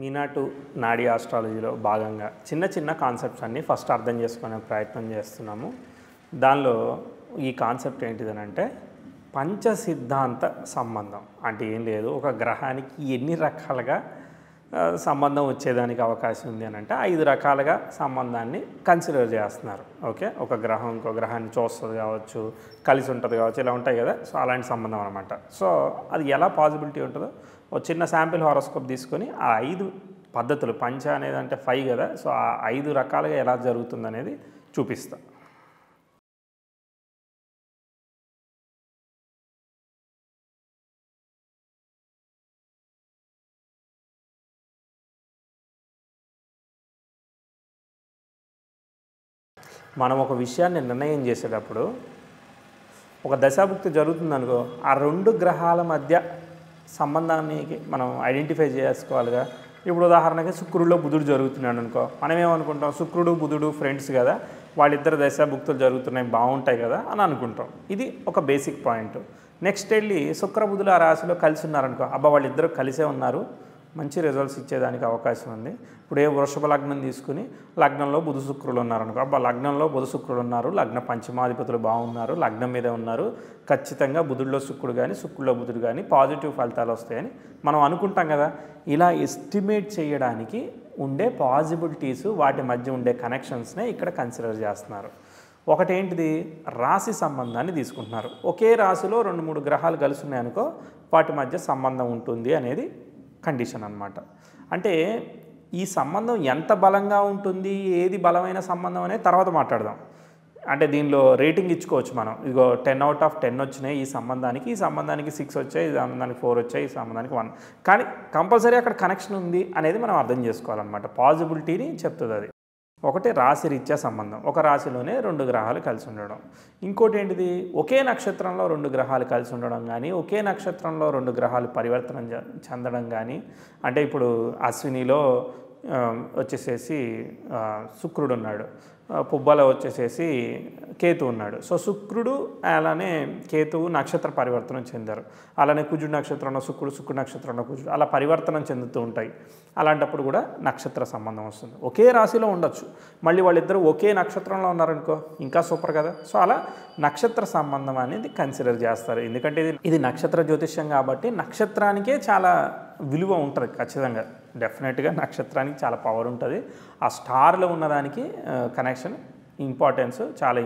మీనాటు నాడీ ఆస్ట్రాలజీలో భాగంగా చిన్న చిన్న కాన్సెప్ట్స్ అన్నీ ఫస్ట్ అర్థం చేసుకునే ప్రయత్నం చేస్తున్నాము. దానిలో ఈ కాన్సెప్ట్ ఏంటిదనంటే పంచసిద్ధాంత సంబంధం అంటే ఏం లేదు, ఒక గ్రహానికి ఎన్ని రకాలుగా సంబంధం వచ్చేదానికి అవకాశం ఉంది అని అంటే 5 రకాలుగా సంబంధాన్ని కన్సిడర్ చేస్తున్నారు. ఓకే, ఒక గ్రహం ఇంకో గ్రహాన్ని చూస్తుంది కావచ్చు, కలిసి ఉంటుంది కావచ్చు, ఇలా ఉంటాయి కదా. సో అలాంటి సంబంధం అనమాట. సో అది ఎలా పాసిబిలిటీ ఉంటుందో ఒక చిన్న శాంపిల్ హారోస్కోప్ తీసుకొని ఆ 5 పద్ధతులు, పంచ అనేది అంటే 5 కదా, సో ఆ 5 రకాలుగా ఎలా జరుగుతుంది అనేది చూపిస్తా. మనం ఒక విషయాన్ని నిర్ణయం చేసేటప్పుడు ఒక దశాభుక్తి జరుగుతుందనుకో, ఆ 2 గ్రహాల మధ్య సంబంధానికి మనం ఐడెంటిఫై చేసుకోవాలిగా. ఇప్పుడు ఉదాహరణకి శుక్రుడిలో బుధుడు జరుగుతున్నాడు అనుకో, మనం ఏమనుకుంటాం, శుక్రుడు బుధుడు ఫ్రెండ్స్ కదా, వాళ్ళిద్దరు దశాభుక్తులు జరుగుతున్నాయి, బాగుంటాయి కదా అని అనుకుంటాం. ఇది ఒక బేసిక్ పాయింట్. నెక్స్ట్ వెళ్ళి శుక్రబుధులు ఆ రాశిలో కలిసి ఉన్నారనుకో, అబ్బా వాళ్ళిద్దరూ కలిసే ఉన్నారు, మంచి రిజల్ట్స్ ఇచ్చేదానికి అవకాశం ఉంది. ఇప్పుడు వృషభ లగ్నం తీసుకుని లగ్నంలో బుధ శుక్రులు ఉన్నారనుకో, అబ్బా లగ్నంలో బుధ శుక్రులు ఉన్నారు, లగ్న పంచమాధిపతులు బాగున్నారు, లగ్నం మీదే ఉన్నారు, ఖచ్చితంగా బుధుడిలో శుక్రుడు కానీ శుక్రుడిలో బుధుడు కానీ పాజిటివ్ ఫలితాలు వస్తాయని మనం అనుకుంటాం కదా. ఇలా ఎస్టిమేట్ చేయడానికి ఉండే పాజిబిలిటీస్, వాటి మధ్య ఉండే కనెక్షన్స్నే ఇక్కడ కన్సిడర్ చేస్తున్నారు. ఒకటేంటిది, రాశి సంబంధాన్ని తీసుకుంటున్నారు. ఒకే రాశిలో 2-3 గ్రహాలు కలిసి ఉన్నాయనుకో, వాటి మధ్య సంబంధం ఉంటుంది అనేది కండిషన్ అన్నమాట. అంటే ఈ సంబంధం ఎంత బలంగా ఉంటుంది, ఏది బలమైన సంబంధం అనేది తర్వాత మాట్లాడదాం. అంటే దీనిలో రేటింగ్ ఇచ్చుకోవచ్చు మనం. ఇదిగో 10 out of 10 వచ్చినాయి ఈ సంబంధానికి, ఈ సంబంధానికి 6 వచ్చాయి, ఈ సంబంధానికి 4 వచ్చాయి, ఈ సంబంధానికి 1. కానీ కంపల్సరీ అక్కడ కనెక్షన్ ఉంది అనేది మనం అర్థం చేసుకోవాలన్నమాట. పాజిబిలిటీని చెప్తుంది అది. ఒకటి రాశి రీత్యా సంబంధం, ఒక రాశిలోనే 2 గ్రహాలు కలిసి ఉండడం. ఇంకోటి ఏంటిది, ఒకే నక్షత్రంలో 2 గ్రహాలు కలిసి ఉండడం కానీ, ఒకే నక్షత్రంలో 2 గ్రహాలు పరివర్తనం చెందడం కానీ. అంటే ఇప్పుడు అశ్వినిలో వచ్చేసేసి శుక్రుడు ఉన్నాడు, పుబ్బలో వచ్చేసేసి కేతు ఉన్నాడు. సో శుక్రుడు అలానే కేతువు నక్షత్ర పరివర్తనం చెందారు. అలానే కుజుడు నక్షత్రంలో శుక్రుడు, శుక్రుడు నక్షత్రంలో కుజుడు, అలా పరివర్తనం చెందుతూ ఉంటాయి. అలాంటప్పుడు కూడా నక్షత్ర సంబంధం వస్తుంది. ఒకే రాశిలో ఉండొచ్చు, మళ్ళీ వాళ్ళిద్దరూ ఒకే నక్షత్రంలో ఉన్నారనుకో, ఇంకా సూపర్ కదా. సో అలా నక్షత్ర సంబంధం అనేది కన్సిడర్ చేస్తారు. ఎందుకంటే ఇది నక్షత్ర జ్యోతిష్యం కాబట్టి నక్షత్రానికే చాలా విలువ ఉంటుంది. ఖచ్చితంగా డెఫినెట్గా నక్షత్రానికి చాలా పవర్ ఉంటుంది. ఆ స్టార్లో ఉన్నదానికి కనెక్షన్ ఇంపార్టెన్స్, చాలా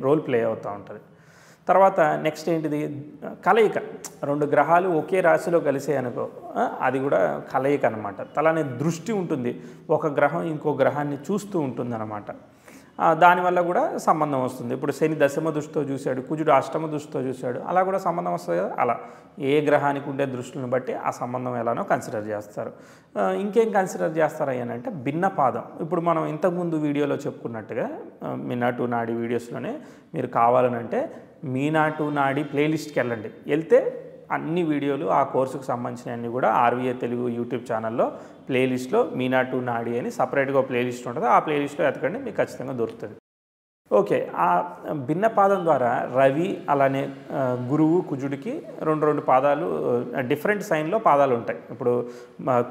రోల్ ప్లే అవుతూ ఉంటుంది. తర్వాత నెక్స్ట్ ఏంటిది, కలయిక. 2 గ్రహాలు ఒకే రాశిలో కలిసే అనుకో, అది కూడా కలయిక అనమాట. అలానే దృష్టి ఉంటుంది, ఒక గ్రహం ఇంకో గ్రహాన్ని చూస్తూ ఉంటుంది అనమాట. దానివల్ల కూడా సంబంధం వస్తుంది. ఇప్పుడు శని దశమ దృష్టితో చూశాడు, కుజుడు అష్టమ దృష్టితో చూశాడు, అలా కూడా సంబంధం వస్తుంది కదా. అలా ఏ గ్రహానికి ఉండే దృష్టిని బట్టి ఆ సంబంధం ఎలానో కన్సిడర్ చేస్తారు. ఇంకేం కన్సిడర్ చేస్తారు అంటే భిన్న పాదం. ఇప్పుడు మనం ఇంతకుముందు వీడియోలో చెప్పుకున్నట్టుగా మీనాటు నాడి వీడియోస్లోనే మీరు కావాలనంటే మీనాటు నాడి ప్లేలిస్ట్కి వెళ్తే అన్ని వీడియోలు ఆ కోర్సుకు సంబంధించిన అన్నీ కూడా ఆర్వీఏ తెలుగు యూట్యూబ్ ఛానల్లో ప్లేలిస్ట్లో మీనాటు నాడి అని సపరేట్గా ప్లేలిస్ట్ ఉంటుంది. ఆ ప్లేలిస్ట్లో ఎతకండి, మీకు ఖచ్చితంగా దొరుకుతుంది. ఓకే, ఆ భిన్న పాదం ద్వారా రవి అలానే గురువు కుజుడికి 2 పాదాలు డిఫరెంట్ సైన్లో పాదాలు ఉంటాయి. ఇప్పుడు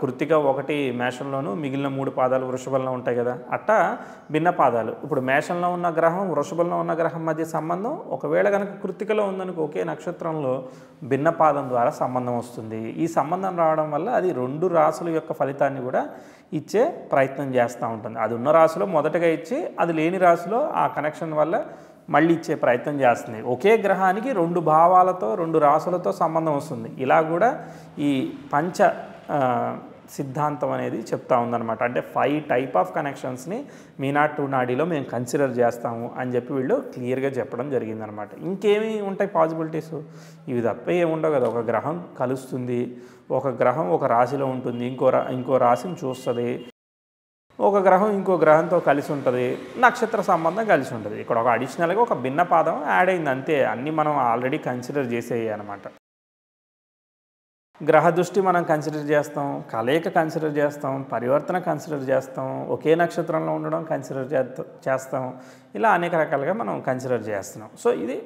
కృత్తిక 1 మేషంలోను, మిగిలిన 3 పాదాలు వృషభంలో ఉంటాయి కదా. అట్టా భిన్న పాదాలు. ఇప్పుడు మేషంలో ఉన్న గ్రహం వృషభంలో ఉన్న గ్రహం మధ్య సంబంధం ఒకవేళ కనుక కృత్తికలో ఉందనుకో, ఒకే నక్షత్రంలో భిన్న పాదం ద్వారా సంబంధం వస్తుంది. ఈ సంబంధం రావడం వల్ల అది 2 రాశుల యొక్క ఫలితాన్ని కూడా ఇచ్చే ప్రయత్నం చేస్తూ ఉంటుంది. అది ఉన్న రాశిలో మొదటగా ఇచ్చి, అది లేని రాశిలో ఆ కనెక్షన్ వల్ల మళ్ళీ ఇచ్చే ప్రయత్నం చేస్తుంది. ఒకే గ్రహానికి 2 భావాలతో 2 రాశులతో సంబంధం వస్తుంది. ఇలా కూడా ఈ పంచ సిద్ధాంతం అనేది చెప్తా ఉందన్నమాట. అంటే 5 టైప్ ఆఫ్ కనెక్షన్స్ని మీనాటు నాడిలో మేము కన్సిడర్ చేస్తాము అని చెప్పి వీళ్ళు క్లియర్గా చెప్పడం జరిగిందనమాట. ఇంకేమి ఉంటాయి పాసిబిలిటీస్, ఇవి తప్ప ఏముండవు కదా. ఒక గ్రహం కలుస్తుంది, ఒక గ్రహం ఒక రాశిలో ఉంటుంది, ఇంకో రాశిని చూస్తుంది, ఒక గ్రహం ఇంకో గ్రహంతో కలిసి ఉంటుంది, నక్షత్ర సంబంధం కలిసి ఉంటుంది. ఇక్కడ ఒక అడిషనల్గా ఒక భిన్న పాదం యాడ్ అయింది అంతే. అన్నీ మనం ఆల్రెడీ కన్సిడర్ చేసేవి అనమాట. గ్రహ దృష్టి మనం కన్సిడర్ చేస్తాం, కలయిక కన్సిడర్ చేస్తాం, పరివర్తన కన్సిడర్ చేస్తాం, ఒకే నక్షత్రంలో ఉండడం కన్సిడర్ చేస్తాం. ఇలా అనేక రకాలుగా మనం కన్సిడర్ చేస్తున్నాం. సో ఇది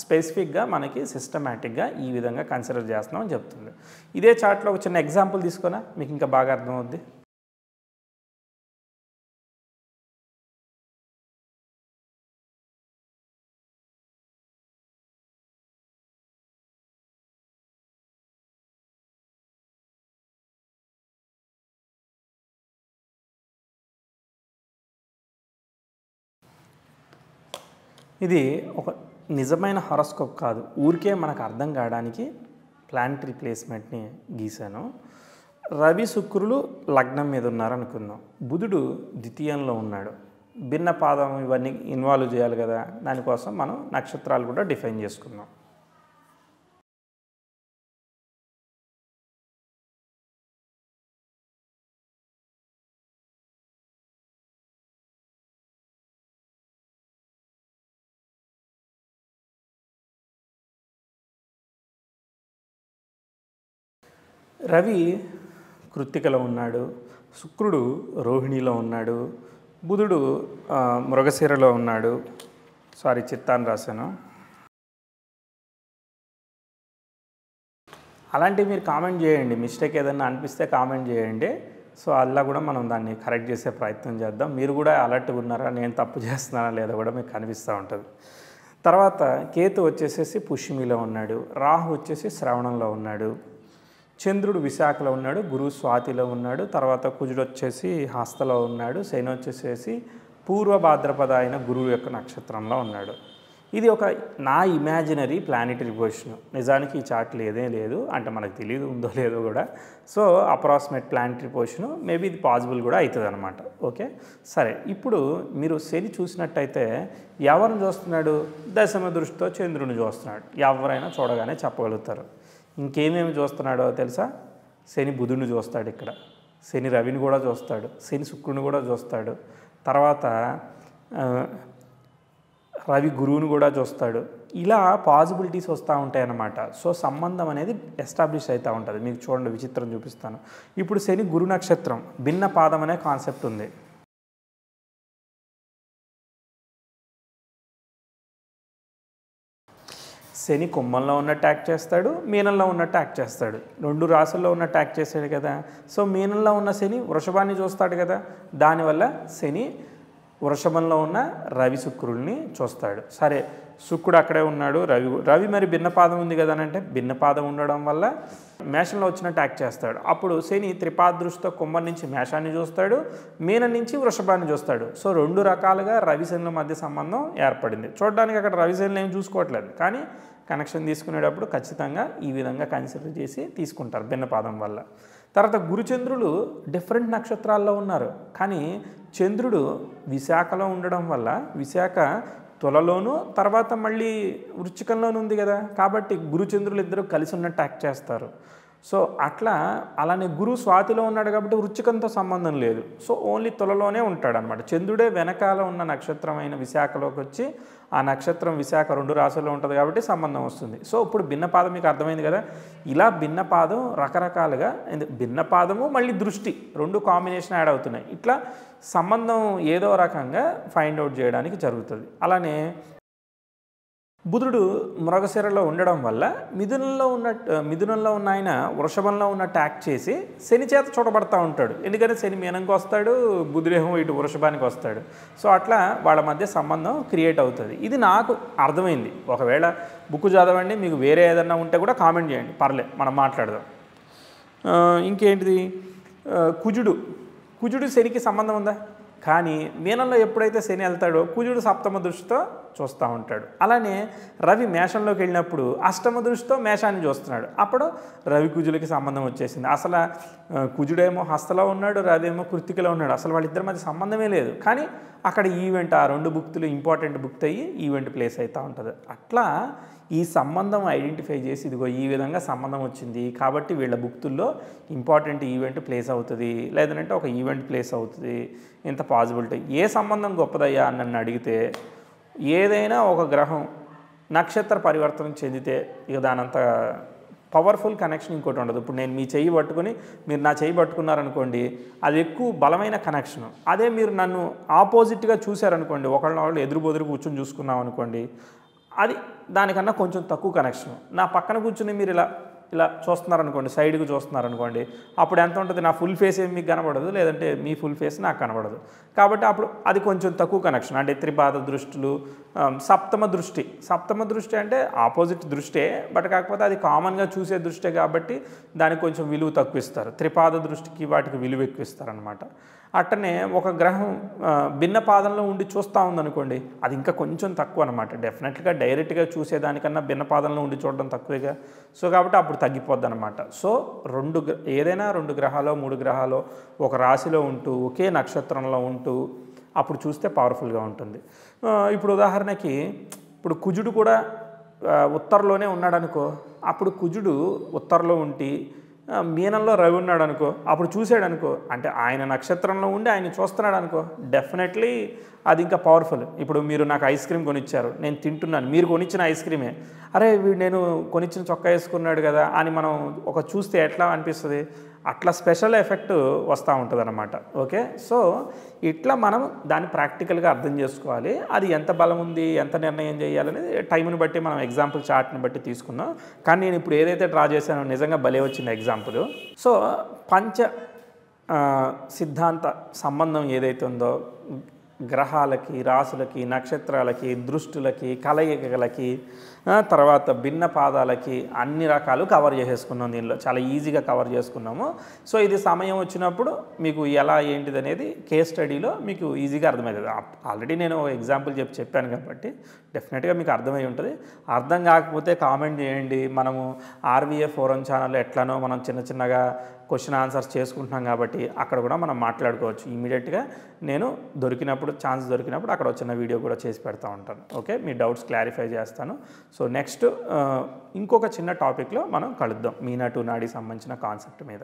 స్పెసిఫిక్గా మనకి సిస్టమేటిక్గా ఈ విధంగా కన్సిడర్ చేస్తున్నాం అని చెప్తుంది. ఇదే చార్ట్లో ఒక చిన్న ఎగ్జాంపుల్ తీసుకున్నా మీకు ఇంకా బాగా అర్థమవుద్ది. ఇది ఒక నిజమైన హారోస్కోప్ కాదు, ఊరికే మనకు అర్థం కావడానికి ప్లానటరీ ప్లేస్మెంట్ని గీశాను. రవి శుక్రులు లగ్నం మీద ఉన్నారనుకుందాం, బుధుడు ద్వితీయంలో ఉన్నాడు. భిన్న పాదం ఇవన్నీ ఇన్వాల్వ్ చేయాలి కదా, దానికోసం మనం నక్షత్రాలు కూడా డిఫైన్ చేసుకుందాం. రవి కృత్తికలో ఉన్నాడు, శుక్రుడు రోహిణిలో ఉన్నాడు, బుధుడు మృగశిరలో ఉన్నాడు. చిత్తాన్ని రాశాను. అలాంటివి మీరు కామెంట్ చేయండి, మిస్టేక్ ఏదైనా అనిపిస్తే కామెంట్ చేయండి. అలా కూడా మనం దాన్ని కరెక్ట్ చేసే ప్రయత్నం చేద్దాం. మీరు కూడా అలర్ట్గా ఉన్నారా, నేను తప్పు చేస్తున్నానా లేదా కూడా మీకు కనిపిస్తూ ఉంటుంది. తర్వాత కేతు వచ్చేసేసి పుష్యమిలో ఉన్నాడు, రాహు వచ్చేసి శ్రవణంలో ఉన్నాడు, చంద్రుడు విశాఖలో ఉన్నాడు, గురువు స్వాతిలో ఉన్నాడు, తర్వాత కుజుడు వచ్చేసి హస్తలో ఉన్నాడు, శని వచ్చేసేసి పూర్వ భాద్రపద అయిన గురువు యొక్క నక్షత్రంలో ఉన్నాడు. ఇది ఒక నా ఇమాజినరీ ప్లానెటరీ పొజిషన్. నిజానికి ఈ చార్ట్లో ఏదే లేదు, అంటే మనకు తెలియదు ఉందో లేదో కూడా. అప్రాక్సిమేట్ ప్లానెటరీ పొజిషన్, మేబీ ఇది పాసిబుల్ కూడా అవుతుంది అనమాట. ఓకే, సరే. ఇప్పుడు మీరు శని చూసినట్టయితే ఎవరిని చూస్తున్నాడు? దశమ దృష్టితో చంద్రుని చూస్తున్నాడు. ఎవరైనా చూడగానే చెప్పగలుగుతారు. ఇంకేమేమి చూస్తున్నాడో తెలుసా? శని బుధుడిని చూస్తాడు, ఇక్కడ శని రవిని కూడా చూస్తాడు, శని శుక్రుని కూడా చూస్తాడు, తర్వాత రవి గురువుని కూడా చూస్తాడు. ఇలా పాసిబిలిటీస్ వస్తూ ఉంటాయన్నమాట. సంబంధం అనేది ఎస్టాబ్లిష్ అవుతూ ఉంటుంది. మీకు చూడండి, విచిత్రం చూపిస్తాను. ఇప్పుడు శని గురు నక్షత్రం, భిన్న పాదం అనే కాన్సెప్ట్ ఉంది. శని కుంభంలో ఉన్నట్టు యాక్ట్ చేస్తాడు, మీనంలో ఉన్నట్టు యాక్ట్ చేస్తాడు. 2 రాసుల్లో ఉన్నట్టు యాక్ట్ చేస్తాడు కదా. మీనంలో ఉన్న శని వృషభాన్ని చూస్తాడు కదా, దానివల్ల శని వృషభంలో ఉన్న రవి శుక్రుల్ని చూస్తాడు. సరే, శుక్రుడు అక్కడే ఉన్నాడు, రవి మరి భిన్నపాదం ఉంది కదా అని అంటే, భిన్నపాదం ఉండడం వల్ల మేషంలో వచ్చినట్టు యాక్ట్ చేస్తాడు. అప్పుడు శని త్రిపాదృష్టితో కుంభం నుంచి మేషాన్ని చూస్తాడు, మీనం నుంచి వృషభాన్ని చూస్తాడు. 2 రకాలుగా రవి శనుల మధ్య సంబంధం ఏర్పడింది. చూడడానికి అక్కడ రవి శనులు ఏమి చూసుకోవట్లేదు, కానీ కనెక్షన్ తీసుకునేటప్పుడు ఖచ్చితంగా ఈ విధంగా కన్సిడర్ చేసి తీసుకుంటారు భిన్నపాదం వల్ల. తర్వాత గురుచంద్రులు డిఫరెంట్ నక్షత్రాల్లో ఉన్నారు, కానీ చంద్రుడు విశాఖలో ఉండడం వల్ల విశాఖ తులలోను తర్వాత మళ్ళీ వృశ్చికంలోనూ ఉంది కదా, కాబట్టి గురుచంద్రులు ఇద్దరు కలిసి ఉన్నట్టు యాక్ట్ చేస్తారు. అట్లా అలానే గురువు స్వాతిలో ఉన్నాడు కాబట్టి వృశ్చికంతో సంబంధం లేదు. ఓన్లీ తులలోనే ఉంటాడు అనమాట. చంద్రుడే వెనకాల ఉన్న నక్షత్రమైన విశాఖలోకి వచ్చి ఆ నక్షత్రం విశాఖ 2 రాశుల్లో ఉంటుంది కాబట్టి సంబంధం వస్తుంది. ఇప్పుడు భిన్నపాదం మీకు అర్థమైంది కదా. ఇలా భిన్నపాదం రకరకాలుగా, భిన్నపాదము మళ్ళీ దృష్టి 2 కాంబినేషన్ యాడ్ అవుతున్నాయి. ఇట్లా సంబంధం ఏదో రకంగా ఫైండ్ అవుట్ చేయడానికి జరుగుతుంది. అలానే బుధుడు మృగశిరలో ఉండడం వల్ల మిథునంలో ఉన్న ఆయన వృషభంలో ఉన్నట్టు యాక్ట్ చేసి శని చేత చూడబడతా ఉంటాడు. ఎందుకంటే శని మీనంకి వస్తాడు, బుధుడేమో ఇటు వృషభానికి వస్తాడు. అట్లా వాళ్ళ మధ్య సంబంధం క్రియేట్ అవుతుంది. ఇది నాకు అర్థమైంది. ఒకవేళ బుక్ చదవండి, మీకు వేరే ఏదన్నా ఉంటే కూడా కామెంట్ చేయండి, పర్లేదు, మనం మాట్లాడదాం. ఇంకేంటిది? కుజుడు శనికి సంబంధం ఉందా? కానీ మీనంలో ఎప్పుడైతే శని వెళ్తాడో కుజుడు సప్తమ దృష్టితో చూస్తూ ఉంటాడు. అలానే రవి మేషంలోకి వెళ్ళినప్పుడు అష్టమ దృష్టితో మేషాన్ని చూస్తున్నాడు. అప్పుడు రవి కుజులకి సంబంధం వచ్చేసింది. అసలు కుజుడేమో హస్తలో ఉన్నాడు, రవి ఏమో కృత్తికలో ఉన్నాడు. అసలు వాళ్ళిద్దరి మధ్య సంబంధమే లేదు. కానీ అక్కడ ఈవెంట్, ఆ 2 బుక్తులు ఇంపార్టెంట్ బుక్ అయ్యి ఈవెంట్ ప్లేస్ అవుతూ ఉంటుంది. అట్లా ఈ సంబంధం ఐడెంటిఫై చేసి, ఇదిగో ఈ విధంగా సంబంధం వచ్చింది కాబట్టి వీళ్ళ బుక్తుల్లో ఇంపార్టెంట్ ఈవెంట్ ప్లేస్ అవుతుంది, లేదంటే ఒక ఈవెంట్ ప్లేస్ అవుతుంది, ఇంత పాసిబిలిటీ. ఏ సంబంధం గొప్పదయ్యా అని నన్ను అడిగితే, ఏదైనా ఒక గ్రహం నక్షత్ర పరివర్తనం చెందితే ఇక దానంత పవర్ఫుల్ కనెక్షన్ ఇంకోటి ఉండదు. ఇప్పుడు నేను మీ చెయ్యి పట్టుకుని మీరు నా చెయ్యి పట్టుకున్నారనుకోండి, అది ఎక్కువ బలమైన కనెక్షను. అదే మీరు నన్ను ఆపోజిట్గా చూశారనుకోండి, ఒకళ్ళని ఎదురు బొదురు కూర్చొని చూసుకున్నాం అనుకోండి, అది దానికన్నా కొంచెం తక్కువ కనెక్షన్. నా పక్కన కూర్చుని మీరు ఇలా ఇలా చూస్తున్నారనుకోండి, సైడ్కి చూస్తున్నారనుకోండి, అప్పుడు ఎంత ఉంటుంది, నా ఫుల్ ఫేస్ ఏమి మీకు కనబడదు, లేదంటే మీ ఫుల్ ఫేస్ నాకు కనబడదు. కాబట్టి అప్పుడు అది కొంచెం తక్కువ కనెక్షన్. అంటే త్రిపాద దృష్టులు, సప్తమ దృష్టి అంటే ఆపోజిట్ దృష్టే, బట్ కాకపోతే అది కామన్గా చూసే దృష్టే కాబట్టి దానికి కొంచెం విలువ తక్కువ ఇస్తారు. త్రిపాద దృష్టికి వాటికి విలువ ఎక్కువ ఇస్తారనమాట. అట్టనే ఒక గ్రహం భిన్న పాదంలో ఉండి చూస్తూ ఉందనుకోండి, అది ఇంకా కొంచెం తక్కువ అనమాట. డెఫినెట్గా డైరెక్ట్గా చూసేదానికన్నా భిన్న పాదంలో ఉండి చూడడం తక్కువేగా. సో కాబట్టి అప్పుడు తగ్గిపోద్ది అనమాట. సో ఏదైనా 2 గ్రహాలు 3 గ్రహాలు ఒక రాశిలో ఉంటూ ఒకే నక్షత్రంలో ఉంటూ అప్పుడు చూస్తే పవర్ఫుల్గా ఉంటుంది. ఇప్పుడు ఉదాహరణకి ఇప్పుడు కుజుడు కూడా ఉత్తరలోనే ఉన్నాడనుకో, అప్పుడు కుజుడు ఉత్తరలో ఉండి మీనంలో రవి ఉన్నాడు అనుకో, అప్పుడు చూసాడనుకో, అంటే ఆయన నక్షత్రంలో ఉండి ఆయన చూస్తున్నాడు అనుకో, డెఫినెట్లీ అది ఇంకా పవర్ఫుల్. ఇప్పుడు మీరు నాకు ఐస్ క్రీమ్ కొనిచ్చారు, నేను తింటున్నాను, మీరు కొనిచ్చిన ఐస్ క్రీమే, అరే వీడు నేను కొనిచ్చిన చొక్కా వేసుకున్నాడు కదా అని మనం ఒక చూస్తే ఎట్లా అనిపిస్తుంది, అట్లా స్పెషల్ ఎఫెక్ట్ వస్తూ ఉంటుంది అన్నమాట. ఓకే, సో ఇట్లా మనం దాన్ని ప్రాక్టికల్గా అర్థం చేసుకోవాలి. అది ఎంత బలం ఉంది, ఎంత నిర్ణయం చేయాలనేది టైంని బట్టి మనం ఎగ్జాంపుల్ చార్ట్ని బట్టి తీసుకున్నాం. కానీ నేను ఇప్పుడు ఏదైతే డ్రా చేశానో నిజంగా భలే వచ్చింది ఎగ్జాంపుల్. సో పంచ సిద్ధాంత సంబంధం ఏదైతే ఉందో గ్రహాలకి, రాసులకి, నక్షత్రాలకి, దృష్టులకి, కలయికలకి, తర్వాత భిన్న పాదాలకి అన్ని రకాలు కవర్ చేసేసుకున్నాం. దీనిలో చాలా ఈజీగా కవర్ చేసుకున్నాము. సో ఇది సమయం వచ్చినప్పుడు మీకు ఎలా ఏంటిది అనేది కేస్ స్టడీలో మీకు ఈజీగా అర్థమవుతుంది. ఆల్రెడీ నేను ఎగ్జాంపుల్ చెప్పాను కాబట్టి డెఫినెట్గా మీకు అర్థమై ఉంటుంది. అర్థం కాకపోతే కామెంట్ చేయండి. మనము ఆర్వీఏ ఫోరం ఛానల్లో ఎట్లానో మనం చిన్నగా క్వశ్చన్ ఆన్సర్స్ చేసుకుంటున్నాం కాబట్టి అక్కడ కూడా మనం మాట్లాడుకోవచ్చు. ఇమీడియట్గా నేను ఛాన్స్ దొరికినప్పుడు అక్కడ వచ్చిన వీడియో కూడా చేసి పెడతా ఉంటాను. ఓకే, మీ డౌట్స్ క్లారిఫై చేస్తాను. సో నెక్స్ట్ ఇంకొక చిన్న టాపిక్లో మనం కలుద్దాం, మీనా టు నాడీ సంబంధించిన కాన్సెప్ట్ మీద.